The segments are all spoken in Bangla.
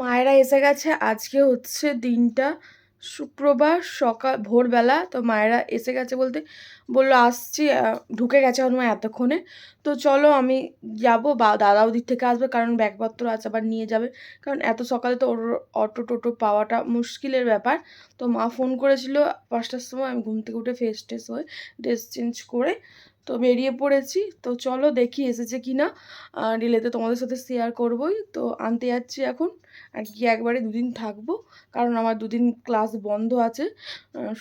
মায়েরা এসে গেছে। আজকে হচ্ছে দিনটা শুক্রবার সকাল ভোরবেলা। তো মায়েরা এসে গেছে বলতে বললো আসছি, ঢুকে গেছে আমার মা এতক্ষণে। তো চলো আমি যাবো, বা দাদা ওদিক থেকে আসবে, কারণ ব্যাগপত্র আছে আবার নিয়ে যাবে। কারণ এত সকালে তো ওর অটো টোটো পাওয়াটা মুশকিলের ব্যাপার। তো মা ফোন করেছিল 5টার সময়, আমি ঘুম থেকে উঠে ফ্রেশ ট্রেশ হয়ে ড্রেস চেঞ্জ করে তো বেরিয়ে পড়েছি। তো চলো দেখি এসেছে কি না, রিলেতে তোমাদের সাথে শেয়ার করবোই। তো আনতে যাচ্ছি এখন, আর কি একবারে 2 দিন থাকবো, কারণ আমার 2 দিন ক্লাস বন্ধ আছে।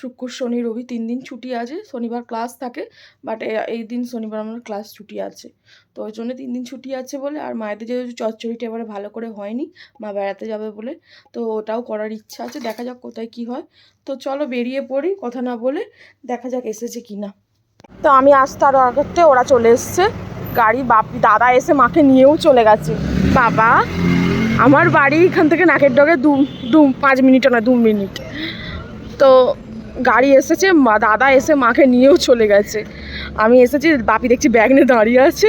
শুক্র শনি রবি 3 দিন ছুটি আছে, শনিবার ক্লাস থাকে, বাট এই দিন শনিবার আমার ক্লাস ছুটি আছে। তো ওই জন্য 3 দিন ছুটি আছে বলে, আর মায়েদের যেহেতু চচ্চড়িটা এবারে ভালো করে হয়নি, মা বেড়াতে যাবে বলে, তো ওটাও করার ইচ্ছা আছে। দেখা যাক কোথায় কি হয়। তো চলো বেরিয়ে পড়ি কথা না বলে, দেখা যাক এসেছে কি না। তো আমি আসতে আরও আগতে ওরা চলে এসছে, গাড়ি বাপি দাদা এসে মাকে নিয়েও চলে গেছে। বাবা, আমার বাড়ি এখান থেকে নাকের ডগে 5 মিনিটও নয়, 2 মিনিট। তো গাড়ি এসেছে, দাদা এসে মাকে নিয়েও চলে গেছে। আমি এসেছি, বাপি দেখছি ব্যাগ নিয়ে দাঁড়িয়ে আছে।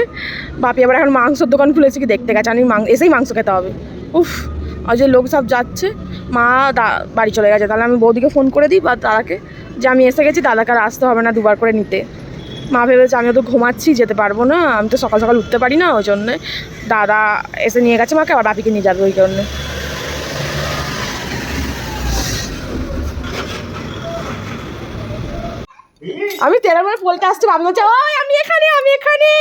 বাপি আবার এখন মাংসর দোকান খুলেছে কি দেখতে গেছে, আমি এসেই মাংস খেতে হবে। উফ, আর যে লোক সব যাচ্ছে, মা বাড়ি চলে গেছে। তাহলে আমি বৌদিকে ফোন করে দিই বা দাদাকে, যে আমি এসে গেছি, দাদাকে আর আসতে হবে না 2বার করে নিতে। মা ভেবেছে আমিও তো ঘুমাচ্ছি, যেতে পারবো না, আমি তো সকাল সকাল উঠতে পারি না, ওই জন্যে দাদা এসে নিয়ে গেছে মাকে, আবার বাপিকে নিয়ে যাবে ওই জন্যে। আমি তেরা মানে বলতে আসছি, ভাবি বলছে ওই আমি এখানে আমি এখানে।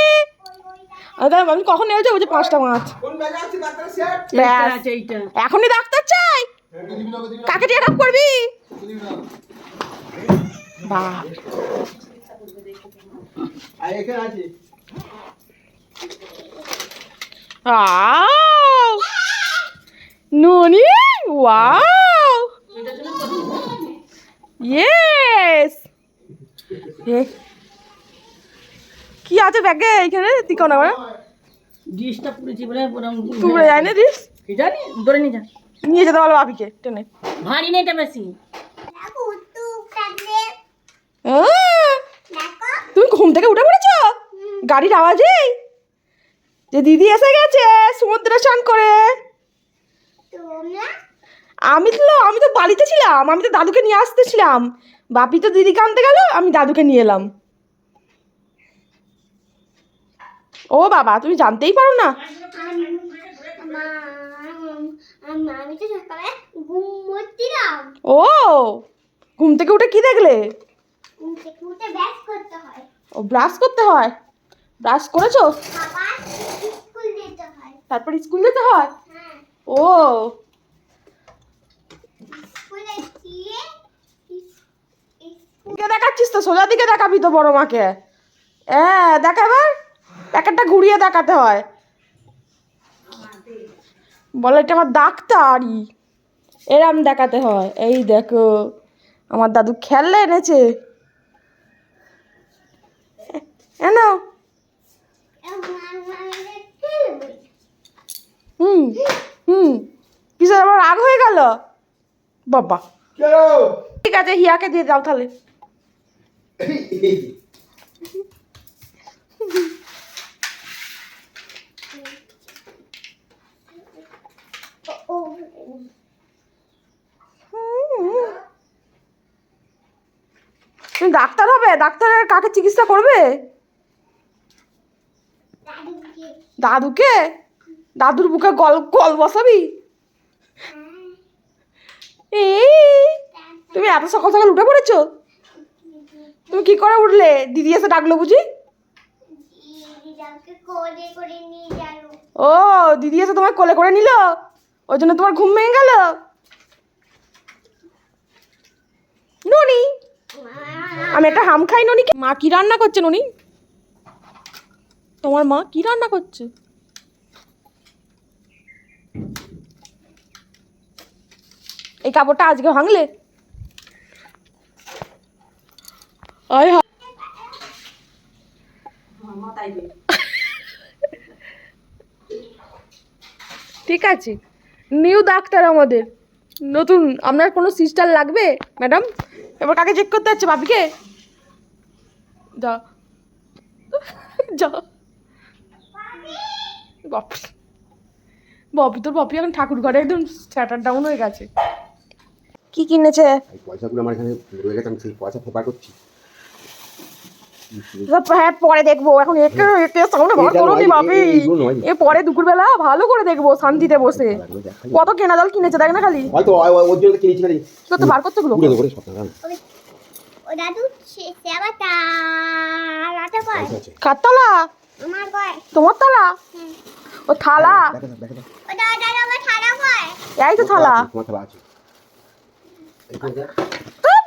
আমি কখন নেমেছে, বলছে 5টা মাছ। এখনই ডাক্তার চাই, কাকে চেক আপ করবি? বাহ, ননি, ওয়াও, ইয়েস। কি আছে ব্যাগে এইখানে? তিকো না ডিশটা পুড়েছি বলে পুড়ে যায় না ডিশ? কি জানি, ধরে নিয়ে যা, নিয়ে যেতে বলো বাপিকে টেনে। ভারী নেই এটা বেশি। তুমি ঘুম থেকে উঠে পড়েছো গাড়ির আওয়াজে? যে দিদি এসে গেছে সমুদ্রে স্নান করে। আমি তো বাড়িতে ছিলাম, আমি তো দাদুকে নিয়ে আসতেছিলাম। বাপি তো দিদিকে আনতে গেল, আমি দাদুকে নিয়ে এলাম। ও বাবা, তুমি জানতেই পারো না? ও, ঘুম থেকে উঠে কি দেখলে? ও, ব্রাশ করতে হয়। ব্রাশ করেছো? তারপর স্কুল যেতে হয়। ও, দেখাচ্ছিস তো, সোজা দিকে দেখাবি তো বড় মাকে। হ্যাঁ দেখা, এবার প্যাকেটটা ঘুরিয়ে দেখাতে হয়। বলে এটা আমার ডাক্তারি, এরম দেখাতে হয়। এই দেখো আমার দাদু খেলনা এনেছে, এনো। হুম হুম, কিসের আবার রাগ হয়ে গেল বাবা? ঠিক আছে, হিয়াকে দিয়ে দাও তাহলে। তুমি ডাক্তার হবে? ডাক্তারের কাকে চিকিৎসা করবে? দাদুকে? দাদুর বুকে গল গল বসাবি? এই, তুমি এত সকাল সকাল উঠে পড়েছো? তুমি কি করে উঠলে? দিদি এসে ডাকলো বুঝি? ও, দিদি এসে তোমার কোলে করে নিল, ওই জন্য তোমার ঘুম ভেঙে গেল। ননি, আমি একটা হাম খাই ননি। মা কি রান্না করছে ননি? তোমার মা কি রান্না করছে? এই কাপড়টা আজকে ভাঙলে? ঠিক আছে, নিউ ডাক্তার আমাদের নতুন। আপনার কোনো সিস্টার লাগবে ম্যাডাম? এবার কাকে চেক করতে হচ্ছে? বাপিকে? যা যা বাপ, বপি এখন ঠাকুর ঘরে একদম স্যাটার ডাউন হয়ে গেছে। কি কিনেছে? এই পয়সাগুলো আমার এখানে রয়ে গেছে, আমি সেই পয়সা ফোপা করছি। হ্যাঁ পরে দেখবো, এখন একে একে সামনে বার করো নি বাপি। এ পরে দুপুরবেলা ভালো করে দেখবো শান্তিতে বসে। কত কেনা জল কিনেছে দেখ না খালি। হয়তো ওর জন্য কিনেছি না, তোর তো বার করতে গুলো পুরো করে সব টাকা ও দাদু সে আবার তালাটা কয় কার তালা? আমার কয় তোমার তালা? ও থালা, ও দাদা আমার থালা কয় এই তো থালা। তোমার থালা আছে,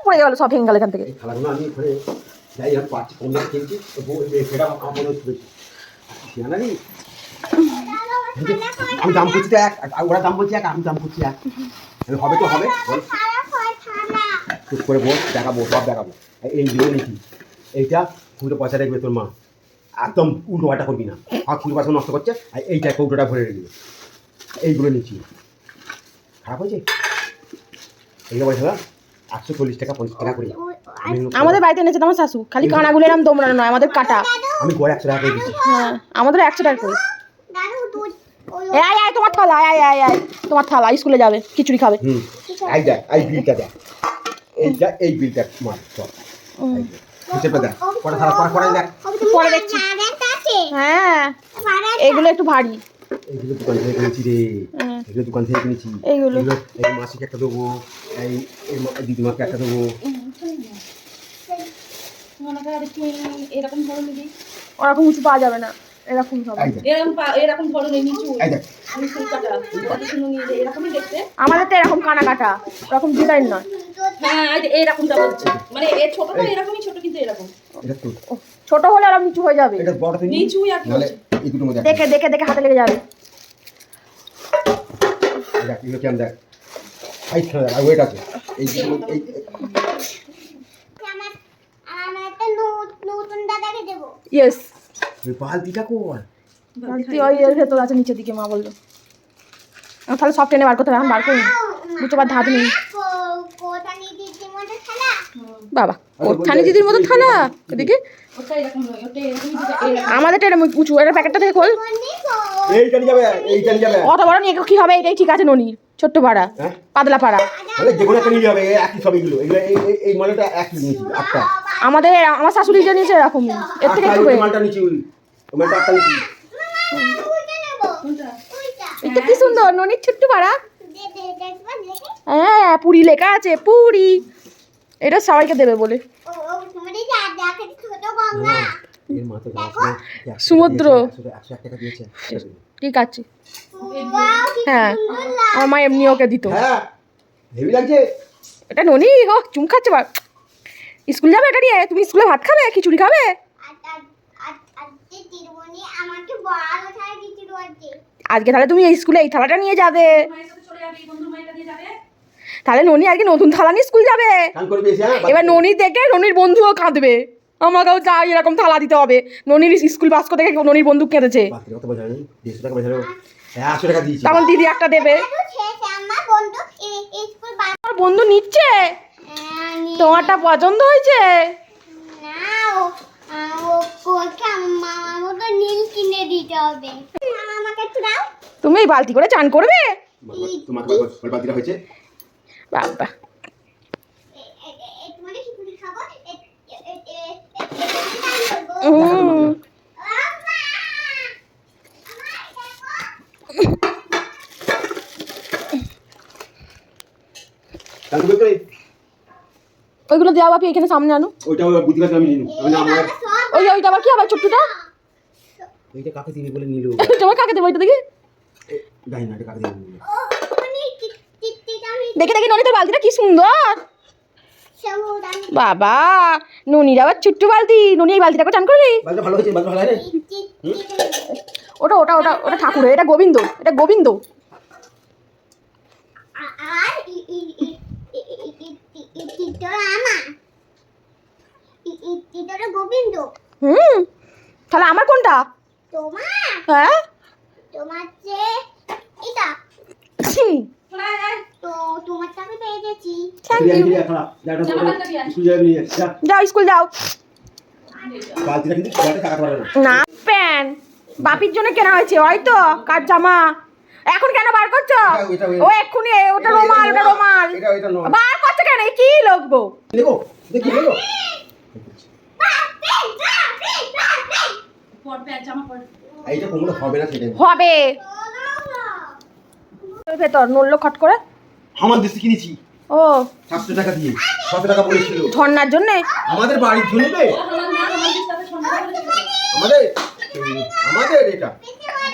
পড়ে গেল সব ভেঙে গেল এখান থেকে। এই থালাগুলো আমি এখানে যাই আমি পাচ্ছি কম দামে কিনছি, তো সেটা আমার মনে হচ্ছে বেশি জানা নেই। আমি দাম করছি তো এক, আর ওরা দাম বলছি এক, আমি দাম করছি এক, হবে তো হবে। বল থালা কয় থালা চুপ করে বল, দেখাবো সব দেখাবো। এইগুলো নিচ্ছি, এইটা খুঁড়ে পয়সা দেখবে তোর মা, একদম উল্টো পাল্টা করবি না, আর খুঁড়ে পয়সা নষ্ট করছে। আর এইটা কৌটোটা ভরে রেখে এইগুলো নিচ্ছি, খারাপ হয়েছে। এইগুলো পয়সা 140 টাকা 50 টাকা করে। আমাদের বাড়িতে এনেছে তোমার শাশু, খালি কানাগুলো এরম দোমড়ানো নয়, আমাদের কাটা। আমি গড়ে 100 টাকা করে দিচ্ছি। হ্যাঁ আমাদের 100 টাকা করে। দাদু দুধ ওই আয় আয় তোমার থালা, আয় আয় আয় তোমার থালা, স্কুলে যাবে খিচুড়ি খাবে। এই দেখ, এই বিলটা দেখ, এইটা এই বিলটা মার সব হিসেবে দেখ, কটা থালা পরে দেখ। পরে দেখছি। নাড়াটা আছে হ্যাঁ এগুলো একটু ভারী। এইগুলো দোকান থেকে কিনেছি রে, এগুলো দোকান থেকে কিনেছি। এইগুলো এই মাসিকে একটা দেবো, এই দিদিমাকে একটা দেবো। ওরকম উঁচু পাওয়া যাবে না, এরকম হবে। এই দেখ, এরকম ধরনের নিচু এই দেখ, এরকমই দেখতে। আমাদের তো এরকম কানা কাটা, ওরকম ডিজাইন নয়। হ্যাঁ এইরকমটা বলছি, মানে এর ছোটটা এরকমই ছোট, কিন্তু এরকম এটা তো ছোট হলে ওরকম নিচু হয়ে যাবে। এটা বড় থেকে নিচুই আর কি নালে হচ্ছে। এই দুটোর মধ্যে দেখে দেখে দেখে হাতে লেগে যাবে। দেখ, এগুলো কেমন দেখ, এই খেলা আর ওয়েট আছে এই এই আমার আমার একটা নতুন দাদাকে দেবো ইয়েস এই বালতিটা কর। বালতি ওই এর ভেতর আছে নিচের দিকে, মা বললো। তাহলে সব টেনে বার করতে হবে, এখন বার করি বুঝতে পার ধাত নেই। কোথানি দিদির মধ্যে থালা বাবা ওখানে দিদির মতো থালা এদিকে। ওটা এরকম নয়, ওটা এরকমই যেটা এরকম। আমাদেরটা এরকম উঁচু, এটা প্যাকেটটা থেকে খোল। এইটা নিয়ে যাবে, এইটা নিয়ে যাবে। অত বড় নিয়ে কি হবে? এটাই ঠিক আছে ননির, ছোট্ট পাড়া হ্যাঁ? পাতলা পাড়া। তাহলে যে কোনো একটা নিয়ে যাবে, একই সব এগুলো এগুলো এই মালটা একই নিয়েছি একটা। আমাদের আমার শাশুড়ি যে নিয়েছে এরকমই, এর থেকে একটু ওই মালটা নিয়েছি, ওই মালটা একটা নিয়েছি। এটা কি সুন্দর ননির ছোট্ট পাড়া। দেখবা দেখে হ্যাঁ পুরি লেখা আছে, পুরি। এটা সবাইকে দেবে বলে। ও তোমার এই দেখে ছোট গঙ্গা এর মাত্র সমুদ্র। 101 টাকা দিয়েছে। ঠিক আছে। ওয়াও কি হ্যাঁ সুন্দর লাগে আমার মা এমনি ওকে দিত। হ্যাঁ হেভি লাগছে। এটা ননি ও চুম খাচ্ছে বা। স্কুল যাবে এটা নিয়ে? তুমি স্কুলে ভাত খাবে, খিচুড়ি খাবে? আজকে তিরুমণি আমাকে বড় থালা দিতে রয়েছে আজকে তাহলে তুমি এই স্কুলে এই থালাটা নিয়ে যাবে। মায়ের সাথে চলে যাবে, বন্ধুর মায়েরটা দিয়ে যাবে। তাহলে ননি আজকে নতুন থালা নিয়ে স্কুল যাবে। কান করে বেশি। হ্যাঁ এবার ননি দেখে ননির বন্ধুও কাঁদবে, আমাকেও চাই এরকম থালা দিতে হবে। ননির স্কুল বাস্ক থেকে ননির বন্ধু কেঁদেছে, বাতিল কত বোঝানো 150 টাকা বোঝানো। হ্যাঁ 100 টাকা দিয়েছি। তখন দিদি একটা দেবে। দাদু শেষে আমার বন্ধু স্কুল আমার বন্ধু নিচ্ছে, তোমারটা পছন্দ হয়েছে? না ও কোকে আমার মতো নীল কিনে দিতে হবে আমাকে একটু দাও তুমি এই বালতি করে চান করবে? তোমার ওই বাতিলটা হয়েছে। বাবা তোমাকে খিচুড়ি খাবো হুম। কান করে করে ওইগুলো দেওয়া বাপি এখানে সামনে আনো। ওইটা বুদ্ধি করে আমি নিলু। আমি আমার ওইটা আবার কি আবার ছোট্টটা? এইটা কাকে দিবি বলে নিলু। তোমার কাকে দেবো? ওইটা দেখি গাই না, এটা কাকে দিবি? দেখে দেখি ননি তোর বালতিটা কি সুন্দর। বাবা ননির আবার ছোট্ট বালতি, ননি এই বালতিটা করে চান করবি? বালটা ভালো হয়েছে, বালটা ভালো হয়নি। ওটা ওটা ওটা ওটা ঠাকুর, এটা গোবিন্দ, এটা গোবিন্দ। আর ইটোরা গোবিন্দ হুম তাহলে আমার কোনটা? তোমার হ্যাঁ তোমার যে এটা ছি, চলে আয়, আয়। তো তোমারটা আমি পেয়ে গেছি থ্যাংক তুই ইউ। নিয়ে খা, যাটা বলে স্কুল যাবি নিয়ে যা। যাও স্কুল যাও। বালতিটা কিন্তু বালতি টাকা পারবে না। না প্যান্ট বাপির জন্য কেনা হয়েছে, হয়তো কার জামা এখন কেন বার করছো? এটা- ও এক্ষুনি ওটা রুমাল, ওটা রুমাল এটা নয়। বার করছো কেন? এই কি লোকবো? দেখো দেখি দেখো পর প্যান্ট জামা পর। এইটা কোমরে হবে না সেটাই। হবে ভেতর নড়লো খট করে। আমার দেশে কিনেছি ও 700 টাকা দিয়ে, 700 টাকা বলেছিল ঝর্ণার জন্য। আমাদের বাড়ির জন্য রে। আমার না আমার সাথে সন্ধ্যা করেছিল। আমাদের আমাদের এটা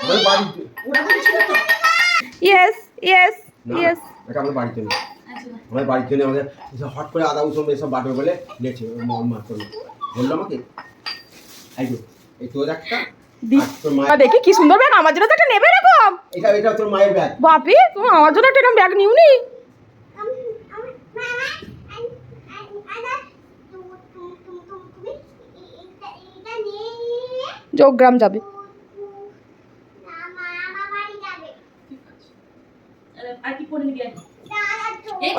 আমাদের বাড়ির জন্য। ওরা বলেছিল তো। ইয়েস ইয়েস না, ইয়েস। এটা আমাদের বাড়ির জন্য। আচ্ছা না। আমাদের বাড়ির জন্য আমাদের এসব হট করে আদা উসম এসব বাটবে বলে নিয়েছে মা করলো বললো আমাকে এই তো এই তোর একটা আর তোর মায়ের দেখি কি সুন্দর ব্যাগ, আমার জন্য তো একটা নেবে এরকম। এটা তোর মায়ের ব্যাগ। বাপি তুমি আমার জন্য একটা এরকম ব্যাগ নিওনি? যোগগ্রাম যাবে। ঠিক আছে। আর কি পরে নিবি আগে?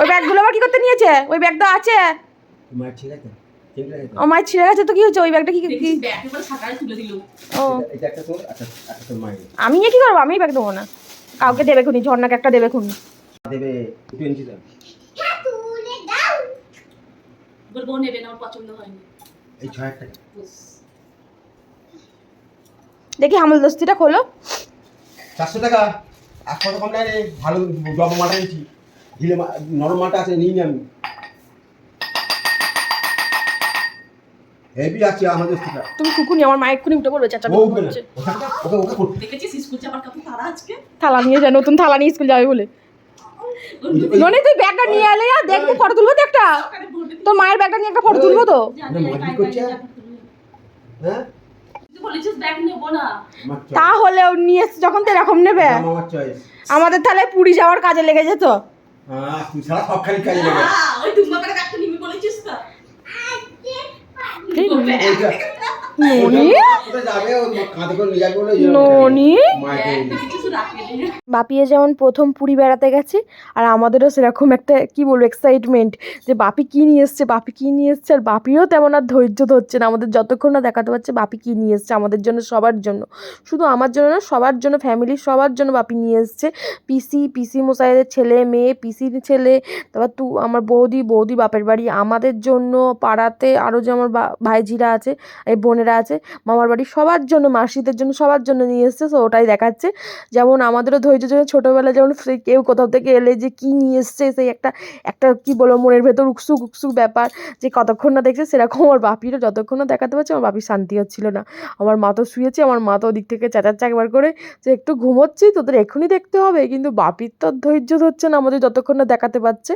ওই ব্যাগগুলো আবার কি করতে নিয়েছে? ওই ব্যাগ তো আছে। তোর মায়ের ছেলে আছে ঠিক আছে আমার মায়ের ছিঁড়ে গেছে তো কি হচ্ছে? ওই ব্যাগটা কি কি? দেখছিস ব্যাগ এবার সকালে তুলে দিল। ও এটা একটা তোর একটা তোর মায়ের আমি নিয়ে কি করবো? আমি ব্যাগ দেবো না, কাউকে দেবে খুনি, ঝর্ণাকে একটা দেবে খুনি। দেবে 20 দাম বলবো নেবে না, ওর পছন্দ হয়নি। এই 6000 টাকা বুঝ। দেখি হামলদস্তিটা খোলো। 400 টাকা আর কত কম নাই রে ভালো জব মাটা নিয়েছি ঢিলে নরম মাটা আছে নিই নি আমি হেভি আছে আমাদের সেটা তুমি কুকুনি, আমার মায়ের খুনি উঠে পড়বে চেঁচাবে ও উঠবে না হচ্ছে। ওকে ওকে করতে দেখেছিস স্কুল যাবার কত তারা আজকে? থালা নিয়ে যায়, নতুন থালা নিয়ে স্কুল যাবে বলে। ননি তুই ব্যাগটা নিয়ে এলে আর দেখবো, ফটো তুলবো তো একটা। সকালে ভোরবে তোর মায়ের ব্যাগটা নিয়ে একটা ফটো তুলবো তো। জানি না, মারপিট করছে? হ্যাঁ তুই বলেছিস ব্যাগ নেবো না। আমার তাহলেও নিয়ে এসে যখন তো এরকম নেবে। আমার চয়েস আমাদের তাহলে পুরী যাওয়ার কাজে লেগে যেত। হ্যাঁ তুই সারা সব খালি কাজে লাগে ওই দুম্বা করে ব্যাগটা নিবি বলেছিস তো। ননি কোথায় যাবে ও কাঁধে করে নিয়ে যাবে বলে ননি মাকে কিছু রাখবে না। বাপিয়ে যেমন প্রথম পুরী বেড়াতে গেছে, আর আমাদেরও সেরকম একটা কি বলবো এক্সাইটমেন্ট যে বাপি কি নিয়ে এসছে, বাপি কি নিয়ে এসছে। আর বাপিও তেমন আর ধৈর্য ধরছে না আমাদের যতক্ষণ না দেখাতে পারছে বাপি কি নিয়ে এসছে আমাদের জন্য, সবার জন্য। শুধু আমার জন্য না, সবার জন্য, ফ্যামিলির সবার জন্য বাপি নিয়ে এসছে। পিসি মশাইয়ের ছেলে মেয়ে, পিসির ছেলে, তারপর আমার বৌদি বাপের বাড়ি, আমাদের জন্য, পাড়াতে আরও যে আমার ভাইঝিরা আছে, এই বোনেরা আছে, মামার বাড়ি, সবার জন্য, মাসিদের জন্য, সবার জন্য নিয়ে এসছে। তো ওটাই দেখাচ্ছে। যেমন আমাদেরও ধৈর্য জন্য ছোটোবেলায় যেমন কেউ কোথাও থেকে এলে যে কী নিয়ে এসছে, সেই একটা কী বলবো মনের ভেতর উকসুক ব্যাপার যে কতক্ষণ না দেখছে, সেরকম আমার বাপিরও যতক্ষণ না দেখাতে পারছে আমার বাপির শান্তি হচ্ছিল না। আমার মা তো শুয়েছে, আমার মা তো ওদিক থেকে চেঁচাচ্ছে একবার করে যে একটু ঘুমোচ্ছি, তোদের এক্ষুনি দেখতে হবে। কিন্তু বাপির তো ধৈর্য ধরছে না আমাদের যতক্ষণ না দেখাতে পারছে।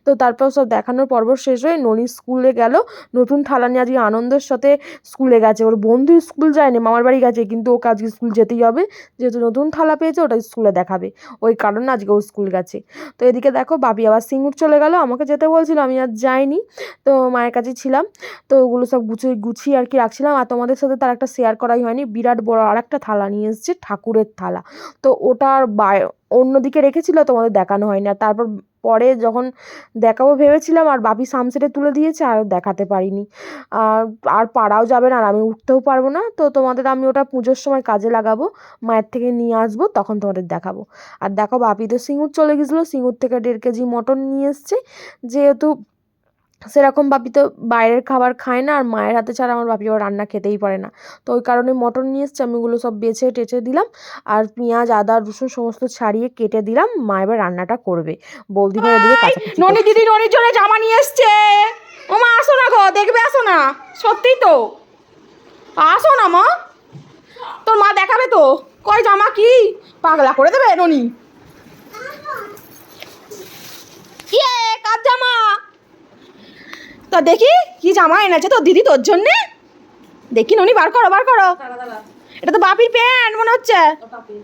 তো তারপর সব দেখানোর পর্ব শেষ হয়ে ননি স্কুলে গেল, নতুন থালা নিয়ে আজকে আনন্দের সাথে স্কুলে গেছে। ওর বন্ধু স্কুল যায়নি, মামার বাড়ি গেছে, কিন্তু ওকে আজকে স্কুল যেতেই হবে, যেহেতু নতুন থালা পেয়েছে ওটা স্কুলে দেখাবে, ওই কারণে আজকে ও স্কুল গেছে। তো এদিকে দেখো বাপি আবার সিঙ্গুর চলে গেল, আমাকে যেতে বলছিল, আমি আর যাইনি, তো মায়ের কাছে ছিলাম। তো ওগুলো সব গুছিয়ে আর কি রাখছিলাম। আর তোমাদের সাথে তার একটা শেয়ার করাই হয়নি, বিরাট বড় আর একটা থালা নিয়ে এসেছে, ঠাকুরের থালা। তো ওটার অন্যদিকে রেখেছিল, তোমাদের দেখানো হয়নি। আর তারপর পরে যখন দেখাবো ভেবেছিলাম, আর বাপি সামসেটে তুলে দিয়েছে, আর দেখাতে পারিনি। আর পারাও যাবে না, আর আমি উঠতেও পারবো না। তো তোমাদের আমি ওটা পুজোর সময় কাজে লাগাবো, মায়ের থেকে নিয়ে আসবো, তখন তোমাদের দেখাবো। আর দেখো বাপি তো সিঙ্গুর চলে গেছিলো, সিঙ্গুর থেকে 1.5 কেজি মটন নিয়ে এসছে। যেহেতু সেরকম বাপি তো বাইরের খাবার খায় না, আর মায়ের হাতে ছাড়া আমার বাপি আবার রান্না খেতেই পারে না, তো ওই কারণে মটন নিয়ে এসছে। আমি ওগুলো সব বেছে টেছে দিলাম, আর পেঁয়াজ আদা রসুন সমস্ত ছাড়িয়ে কেটে দিলাম। মা এবার রান্নাটা করবে, বৌদি ভাই এদিকে কাছাকাছি। ননি দিদি ননির জন্য জামা নিয়ে এসছে। ও মা আসো না গো, দেখবে আসো না, সত্যিই তো আসো না মা, তোর মা দেখাবে তো। কয় জামা কি পাগলা করে দেবে ননি? ইয়ে কার জামা? তো দেখি কি জামা এনেছে তো দিদি তোর জন্যে, দেখি ননি বার করো। দাঁড়া এটা তো বাপির প্যান্ট মনে হচ্ছে। ও পাপি।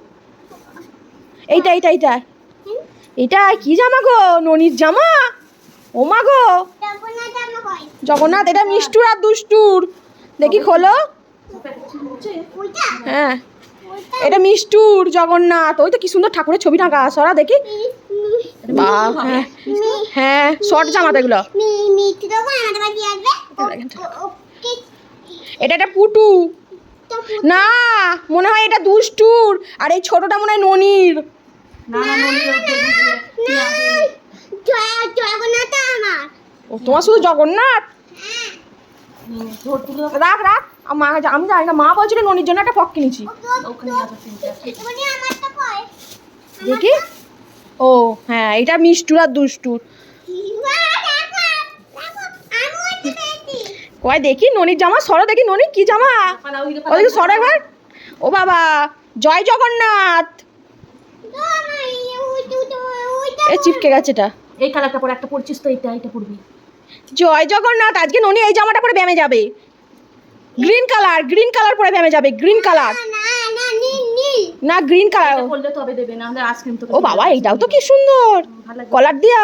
এইটা এটা কি জামা গো? ননির জামা? ও মা গো জগন্নাথ, এটা মিষ্টুর আর দুষ্টুর। দেখি খোলো। হ্যাঁ এটা মিষ্টুর, জগন্নাথ। ওই তো কি সুন্দর ঠাকুরের ছবি টাঙা, সরা দেখি। বাহ, হ্যাঁ শর্ট জামা তো এগুলো। এটা একটা পুটু না, মনে হয় এটা দুষ্টুর, আর এই ছোটটা মনে হয় ননির। না না ননি জগন্নাথ আমার ও তোমার শুধু জগন্নাথ? ধর তুলে রাখ রাখ। মা আমি জানি না, মা বলছিল ননির জন্য একটা ফক কিনেছি। ওখানে আছে তিনটা উনি আমারটা কয় দেখি। ও হ্যাঁ, এটা মিষ্টুর আর দুষ্টুর। কয় দেখি ননির জামা, সরো দেখি ননি কি জামা। ওদিকে সরো একবার। ও বাবা, জয় জগন্নাথ। এ চিপকে গেছে এটা। এই কালারটা পরে একটা পরছিস তো, এটা পরবি। জয় জগন্নাথ। আজকে ননি এই জামাটা পরে ব্যায়ামে যাবে। গ্রিন কালার পরে ব্যায়ামে যাবে। গ্রিন কালার না, গ্রিন কালার। বললে তবে দেবে, না হলে আইসক্রিম তো। ও বাবা, এইটাও তো কি সুন্দর কলার দিয়া।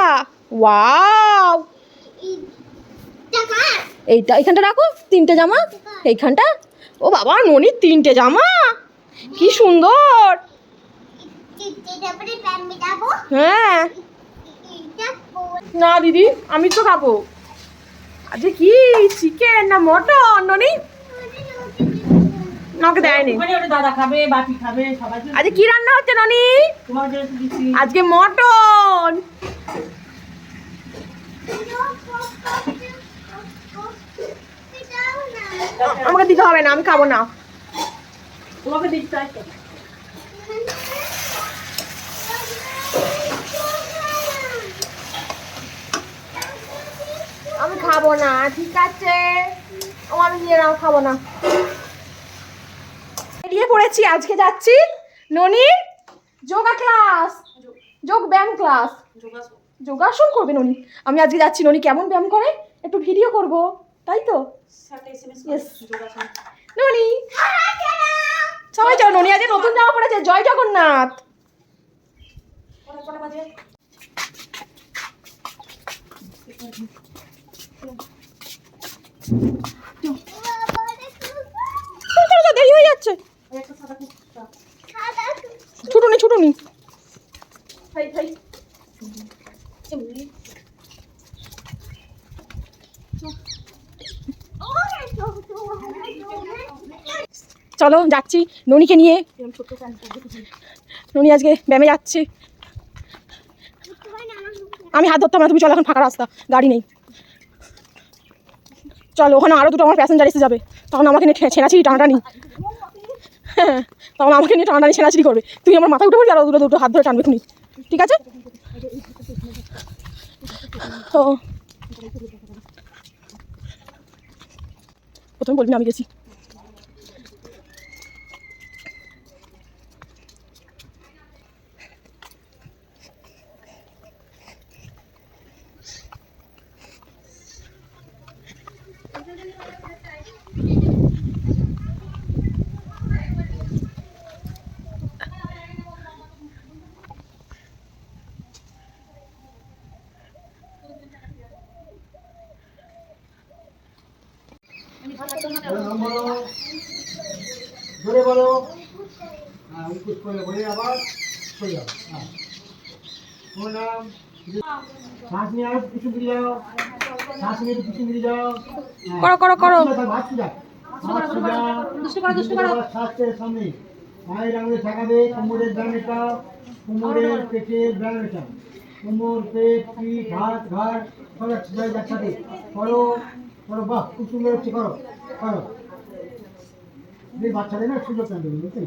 ওয়াও, এইটা এখানটা রাখো, তিনটে জামা এইখানটা। ও বাবা, ননির তিনটে জামা, কি সুন্দর। হ্যাঁ না দিদি, আমি তো খাবো। আজকে কি চিকেন না মটন ননি? আমাকে দেয়নি। ওখানে ওটা দাদা খাবে, বাপি খাবে, সবাই। আজকে কি রান্না হচ্ছে ননি? তোমার জন্য দিছি। আজকে মটন। আমাকে দিতে হবে না, আমি খাবো না। তোমাকে দিচ্ছি তাই তো। আমি খাবো না, ঠিক আছে। ও আমি নিয়ে নাও, খাবো না। বেরিয়ে পড়েছি, আজকে যাচ্ছি ননির যোগা ক্লাস, যোগ ব্যায়াম ক্লাস। যোগাসন করবে ননি। আমি আজকে যাচ্ছি, ননি কেমন ব্যায়াম করে একটু ভিডিও করব, তাই তো? Yes. ননি সবাই চলো, ননি আজকে নতুন জামা পড়েছে। জয় জগন্নাথ। চলো, চলো, দেরি হয়ে যাচ্ছে। ছুটুনি চলো যাচ্ছি ননিকে নিয়ে। ননি আজকে ব্যায়ামে যাচ্ছে। আমি হাত ধরতাম না, তুমি চলো, এখন ফাঁকা রাস্তা, গাড়ি নেই। চলো, ওখানে আরও দুটো আমার প্যাসেঞ্জার এসে যাবে, তখন আমাকে নিয়ে ছেঁড়াছিড়ি টানাটানি। হ্যাঁ, তখন আমাকে নিয়ে টানাটানি ছেঁড়াছিড়ি করবে। তুই আমার মাথায় উঠে পড়বি, আরও দুটো হাত ধরে টানবে খুনি, ঠিক আছে? তো প্রথমে বলবি না আমি গেছি। ধরে বলো। হ্যাঁ, উৎকুচ করে বলে আবার সরে যাও। হ্যাঁ, তোমার নাম? শ্বাস নিয়ে আরো কিছু মিলে যাও। শ্বাস নিয়ে কিছু মিলে যাও। করো। শ্বাসের সামনে পায়ের আঙুলে ঠেকাবে। কোমরের ব্যায়াম এটা, কোমরের পেটের ব্যায়াম এটা। কোমর, পেট, পিঠ, হাত, ঘাড় সব এক্সারসাইজ একসাথে করো। বাহ, খুব সুন্দর হচ্ছে, করো। বাচ্চাদের না সুন্দর প্যান্ট দেবে, বুঝতে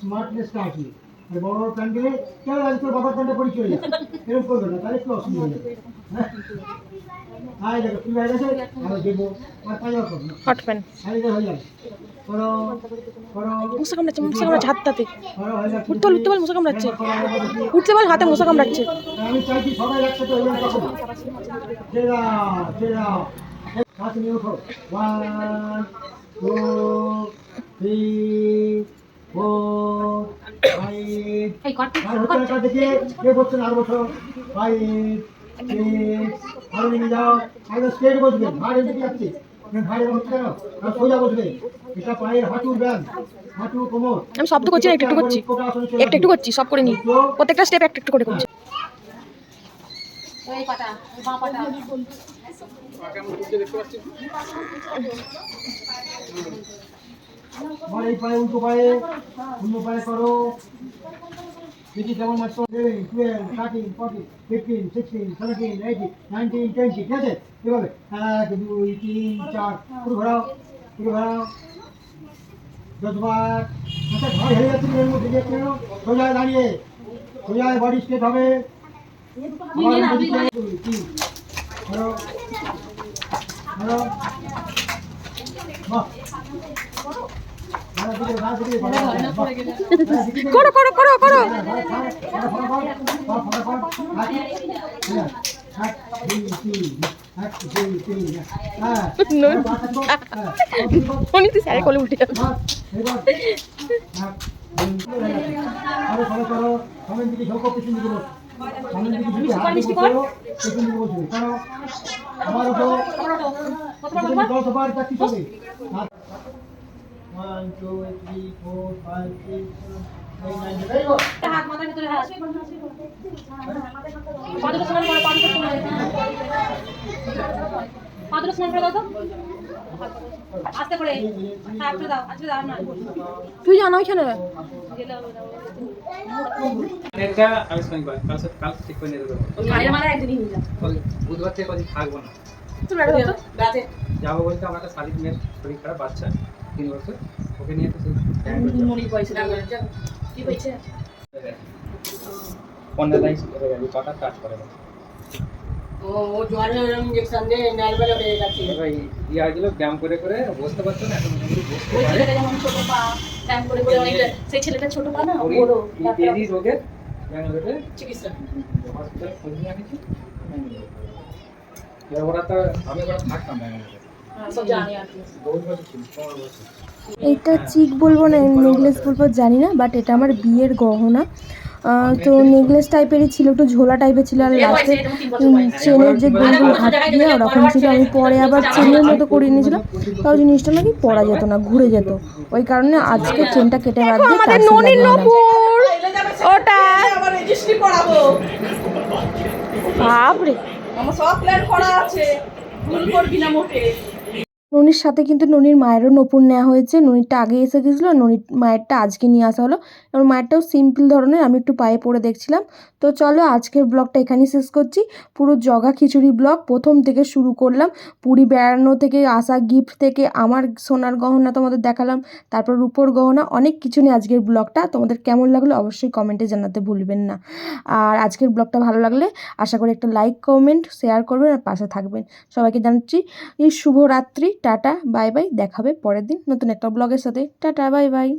স্মার্টনেসটা আসি। আর বড় বড় প্যান্ট দিলে কেন আজ তোর বাবার প্যান্টে পরিচয় হয়ে যাবে, এরকম করবে না, তাহলে একটু অসুবিধা হয়ে যাবে। হ্যাঁ দেখো, তুমি হয়ে গেছে, আরো দেবো। আর পাঁচবার করো, হট প্যান হয়ে যাবে। করো। মশা কামড়াচ্ছে হাতটাতে। হয়ে যাচ্ছে। উঠতে বল, মশা কামড়াচ্ছে। উঠতে বল, হাতে মশা কামড়াচ্ছে। আমি চাইছি সবাই একসাথে হয়ে যাবে। তখন ছেড়ে দাও। শ্বাস নিয়ে ওঠো। 1 2 3 4 5। এই কর আর হচ্ছে না, দেখে কে বসছেন আর বসো। 5 6 আরো নিয়ে যাও। একদম স্ট্রেট বসবে, ঘাড় এদিকে যাচ্ছে, ঘাড়ে হচ্ছে কেন, আর সোজা বসবে। এটা পায়ের হাঁটুর ব্যায়াম, হাঁটু কোমর। আমি শব্দ করছি না, একটু করছি, একটু করছি, সব করে নি, প্রত্যেকটা স্টেপ একটু করে করছি। এই পাটা, এই বাঁ পাটা। আর এই পায়ে উল্টো পায়ে, অন্য পায়ে করো। Which is 7 months old, 11, 12, 13, 14, 15, 16, 17, 18, 19, 20, ঠিক আছে? এভাবে 1, 2, 3, 4, পুরো ঘোরাও, পুরো ঘোরাও। 10 বার। আচ্ছা, ভয় হয়ে যাচ্ছে এর মধ্যে দিয়ে কেন? সোজা দাঁড়িয়ে, সোজা বডি স্ট্রেট হবে। আবার উল্টো দিকে, 2, 3, ঘোরাও, ঘোরাও। বাহ। করো করো করো করো। উনি তো স্যারে কোলে উঠে যাবে। One, two, three, four, five, six, seven, 8, 9, very good. হাত মাথার ভিতরে হাত পাদুকা স্নান করো পাদুকা স্নান পাদুকা স্নান করে দাও তো আস্তে করে হ্যাঁ আস্তে দাও না তুই জানো ওইখানে এটা আমি শনিবার কাল ঠিক করে নিয়ে দেবো মায়ের মালা একদিনই নিয়ে যাও বুধবার থেকে কদিন থাকবো না তুমি রাতে যাবো বলতে আমার একটা শালিক মেয়ের শরীর খারাপ বাচ্চা 3 বছর ওকে নিয়ে তো মনি পয়সা দিয়ে যাও কি হয়েছে 15 তারিখ হয়ে গেছে কটা কাজ করে না ও জোয়ারের ইনজেকশন দিয়ে নালবেলা হয়ে গেছে ভাই ইয়া দিল ব্যায়াম করে করে বসতে পারতো না এখন মোটামুটি বসতে ওই পারে ছেলেটা যেমন ছোট পা ব্যায়াম করে করে অনেক সেই ছেলেটা ছোট পা না ওই বড় এই রোগের ব্যাঙ্গালোরে চিকিৎসা হসপিটালে খোঁজ নিয়ে আনিছি এবার ওরা তো আমি ওরা থাকতাম ব্যাঙ্গালোরে সব জানি আর কি 2 বছর ছিল 15 বছর এটা চিক বলবো না নেকলেস বলবো জানি না, বাট এটা আমার বিয়ের গহনা। তো নেকলেস টাইপেরই ছিল, একটু ঝোলা টাইপের ছিল, আর লাস্টে চেনের যে গোলগুলো হাত দিয়ে ওরকম ছিল। আমি পরে আবার চেনের মতো করিয়ে নিয়েছিলাম, তাও জিনিসটা নাকি পরা যেত না, ঘুরে যেত। ওই কারণে আজকে চেনটা কেটে বাদ দিয়ে ওটা আবার রেজিস্ট্রি করাবো বাপরে। আমার সব প্ল্যান করা আছে ভুল করবি না মোটে ননির সাথে কিন্তু ননির মায়েরও নপুর নেওয়া হয়েছে। ননিরটা আগে এসে গেছিলো, ননির মায়েরটা আজকে নিয়ে আসা হলো। এবং মায়েরটাও সিম্পল ধরনের, আমি একটু পায়ে পরে দেখছিলাম। তো চলো আজকের ব্লগটা এখানেই শেষ করছি। পুরো জগা খিচুড়ি ব্লগ প্রথম থেকে শুরু করলাম, পুরী বেড়ানো থেকে আসা, গিফট থেকে আমার সোনার গহনা তোমাদের দেখালাম, তারপর রূপোর গহনা, অনেক কিছু নিয়ে আজকের ব্লগটা। তোমাদের কেমন লাগলো অবশ্যই কমেন্টে জানাতে ভুলবেন না। আর আজকের ব্লগটা ভালো লাগলে আশা করি একটা লাইক কমেন্ট শেয়ার করবেন আর পাশে থাকবেন। সবাইকে জানাচ্ছি এই শুভরাত্রি, টাটা বাই বাই। দেখাবে পরের দিন নতুন একটা ব্লগের সাথে। Tata bye bye.